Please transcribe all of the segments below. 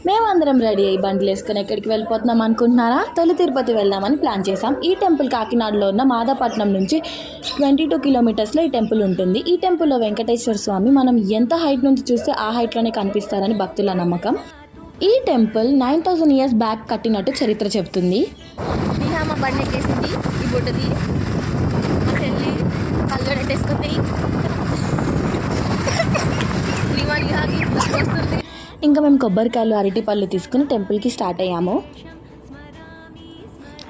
మేమందరం రెడీ అయ్యి బండ్లు వేసుకొని ఎక్కడికి వెళ్ళిపోతున్నాం అనుకుంటున్నారా? తొలి తిరుపతి వెళ్దామని ప్లాన్ చేసాం. ఈ టెంపుల్ కాకినాడలో ఉన్న మాదాపట్నం నుంచి 22 కిలోమీటర్స్లో ఈ టెంపుల్ ఉంటుంది. ఈ టెంపుల్లో వెంకటేశ్వర స్వామి మనం ఎంత హైట్ నుంచి చూస్తే ఆ హైట్లోనే కనిపిస్తారని భక్తుల నమ్మకం. ఈ టెంపుల్ 9000 ఇయర్స్ బ్యాక్ కట్టినట్టు చరిత్ర చెప్తుంది. బండి ఎక్కేసింది ఈ బుట్టది చెల్లి కళ్ళు పెట్టేసుకుంది. ఇంకా మేము కొబ్బరికాయలు అరటిపళ్ళు తీసుకుని టెంపుల్కి స్టార్ట్ అయ్యాము.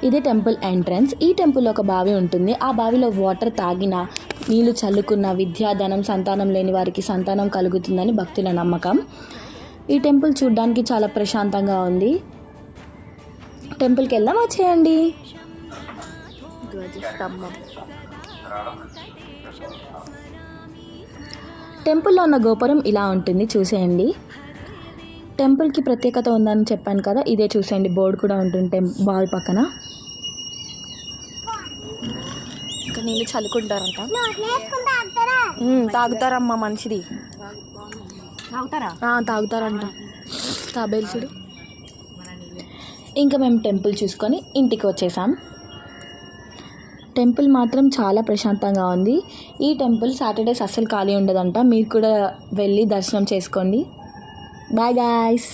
ఇది టెంపుల్ ఎంట్రన్స్. ఈ టెంపుల్లో ఒక బావి ఉంటుంది. ఆ బావిలో వాటర్ తాగిన, నీళ్లు చల్లుకున్న విద్యాధనం సంతానం లేని వారికి సంతానం కలుగుతుందని భక్తుల నమ్మకం. ఈ టెంపుల్ చూడ్డానికి చాలా ప్రశాంతంగా ఉంది. టెంపుల్కి వెళ్దాం, వచ్చేయండి. టెంపుల్లో ఉన్న గోపురం ఇలా ఉంటుంది, చూసేయండి. టెంపుల్కి ప్రత్యేకత ఉందని చెప్పాను కదా, ఇదే చూసేయండి. బోర్డు కూడా ఉంటుంది బావి పక్కన. ఇంకా నీళ్ళు చల్లుకుంటారంట. తాగుతారమ్మా, మంచిది. తాగుతారంట. తాబేల్చుడు. ఇంకా మేము టెంపుల్ చూసుకొని ఇంటికి వచ్చేసాం. టెంపుల్ మాత్రం చాలా ప్రశాంతంగా ఉంది. ఈ టెంపుల్ సాటర్డేస్ అస్సలు ఖాళీ ఉండదంట. మీరు కూడా వెళ్ళి దర్శనం చేసుకోండి. Bye guys.